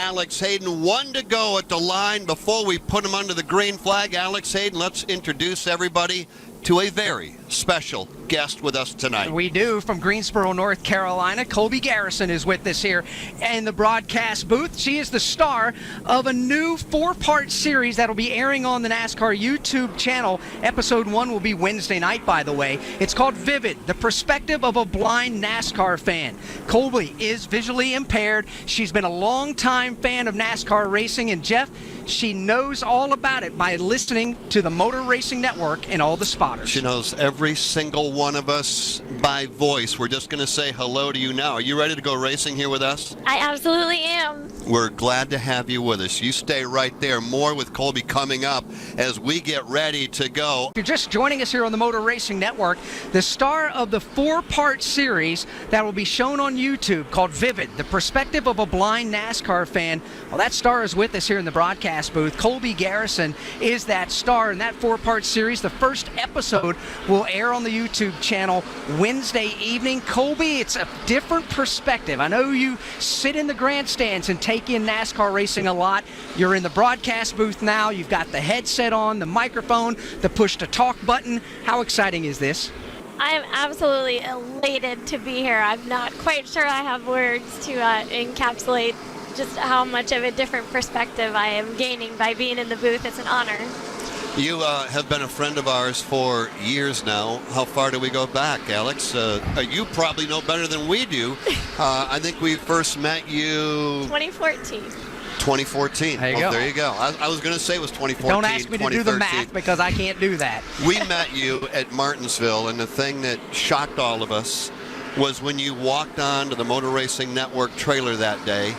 Alex Hayden. One to go at the line before we put him under the green flag. Alex Hayden, let's introduce everybody to a very special guest with us tonight. We do. From Greensboro, North Carolina, Kolby Garrison is with us here in the broadcast booth. She is the star of a new 4-part series that will be airing on the NASCAR YouTube channel. Episode 1 will be Wednesday night, by the way. It's called Vivid, the perspective of a blind NASCAR fan. Kolby is visually impaired. She's been a long-time fan of NASCAR racing, and Jeff, she knows all about it by listening to the Motor Racing Network and all the spotters. She knows every single one of us by voice. We're just going to say hello to you now. Are you ready to go racing here with us? I absolutely am. We're glad to have you with us. You stay right there. More with Kolby coming up as we get ready to go. If you're just joining us here on the Motor Racing Network, the star of the 4-part series that will be shown on YouTube called Vivid, the perspective of a blind NASCAR fan. Well, that star is with us here in the broadcast booth. Kolby Garrison is that star in that 4-part series. The first episode will air on the YouTube channel Wednesday evening. Kolby, it's a different perspective. I know you sit in the grandstands and take in NASCAR racing a lot. You're in the broadcast booth now. You've got the headset on, the microphone, the push-to-talk button. How exciting is this? I am absolutely elated to be here. I'm not quite sure I have words to encapsulate just how much of a different perspective I am gaining by being in the booth. It's an honor. You have been a friend of ours for years now. How far do we go back, Alex? You probably know better than we do. I think we first met you... 2014. 2014. There you go. There you go. I was going to say it was 2014. Don't ask me to do the math because I can't do that. We met you at Martinsville, and the thing that shocked all of us was when you walked on to the Motor Racing Network trailer that day.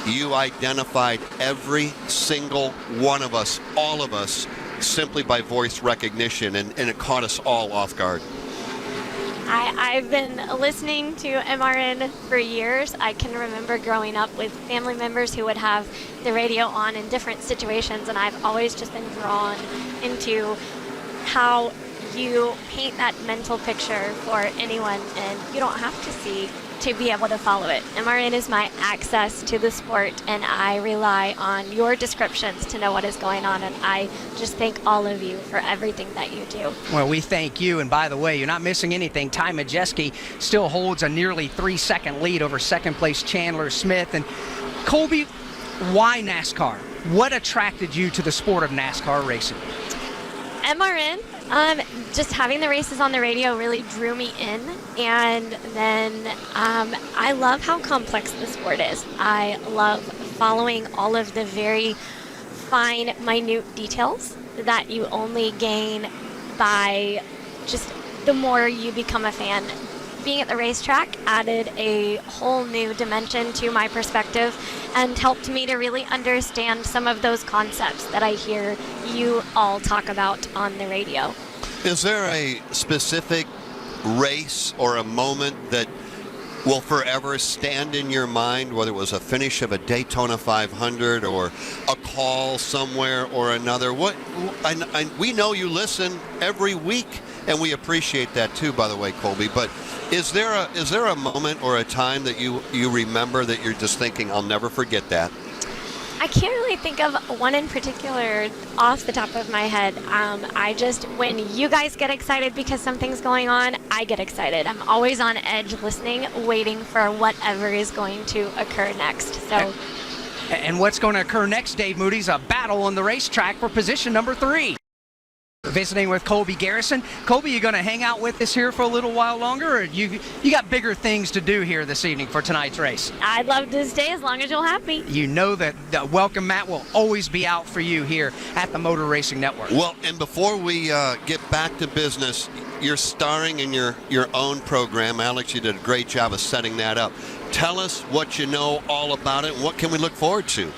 You identified every single one of us, all of us, simply by voice recognition, and it caught us all off guard. I've been listening to MRN for years. I can remember growing up with family members who would have the radio on in different situations, and I've always just been drawn into how you paint that mental picture for anyone, and you don't have to see to be able to follow it. MRN is my access to the sport, and I rely on your descriptions to know what is going on, and I just thank all of you for everything that you do. Well, we thank you, and by the way, you're not missing anything. Ty Majeski still holds a nearly 3-second lead over second-place Chandler Smith. And Kolby, why NASCAR? What attracted you to the sport of NASCAR racing? MRN, just having the races on the radio really drew me in, and then I love how complex the sport is. I love following all of the very fine, minute details that you only gain by just the more you become a fan. Being at the racetrack added a whole new dimension to my perspective and helped me to really understand some of those concepts that I hear you all talk about on the radio. Is there a specific race or a moment that will forever stand in your mind, whether it was a finish of a Daytona 500 or a call somewhere or another? We know you listen every week, and we appreciate that too, by the way, Kolby. But is there a moment or a time that you remember that you're just thinking, I'll never forget that? I can't really think of one in particular off the top of my head. When you guys get excited because something's going on, I get excited. I'm always on edge listening, waiting for whatever is going to occur next. So. And what's going to occur next, Dave Moody's a battle on the racetrack for position number 3. Visiting with Kolby Garrison. Kolby, you going to hang out with us here for a little while longer, or you got bigger things to do here this evening for tonight's race? I'd love to stay as long as you'll have me. You know that the welcome mat will always be out for you here at the Motor Racing Network. Well, and before we get back to business, you're starring in your own program. Alex, you did a great job of setting that up. Tell us what you know all about it, and what can we look forward to?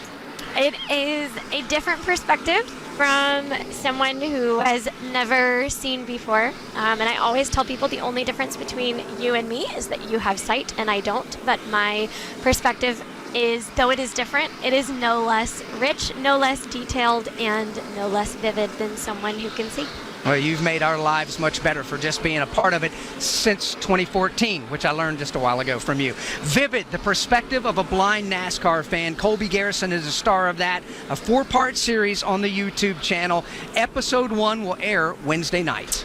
It is a different perspective from someone who has never seen before. And I always tell people the only difference between you and me is that you have sight and I don't. But my perspective is, though it is different, it is no less rich, no less detailed, and no less vivid than someone who can see. Well, you've made our lives much better for just being a part of it since 2014, which I learned just a while ago from you. Vivid, the perspective of a blind NASCAR fan. Kolby Garrison is a star of that. A 4-part series on the YouTube channel. Episode 1 will air Wednesday night.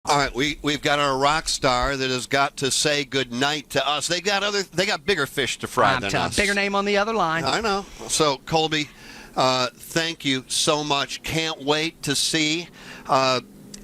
All right, we've got our rock star that has got to say good night to us. They got bigger fish to fry than us. Bigger name on the other line. I know. So, Kolby, thank you so much. Can't wait to see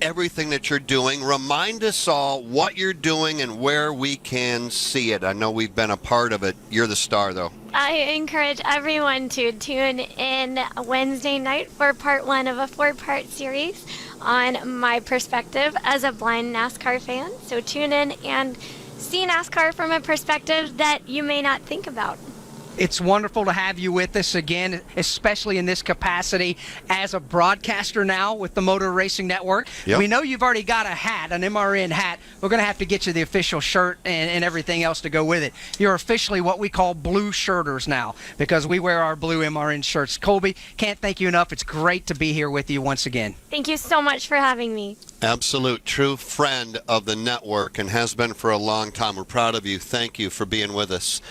everything that you're doing. Remind us all what you're doing and where we can see it. I know we've been a part of it. You're the star, though. I encourage everyone to tune in Wednesday night for part 1 of a 4-part series on my perspective as a blind NASCAR fan. So tune in and see NASCAR from a perspective that you may not think about. It's wonderful to have you with us again, especially in this capacity as a broadcaster now with the Motor Racing Network. Yep. We know you've already got a hat, an MRN hat. We're going to have to get you the official shirt and everything else to go with it. You're officially what we call blue shirters now because we wear our blue MRN shirts. Kolby, can't thank you enough. It's great to be here with you once again. Thank you so much for having me. Absolute true friend of the network and has been for a long time. We're proud of you. Thank you for being with us.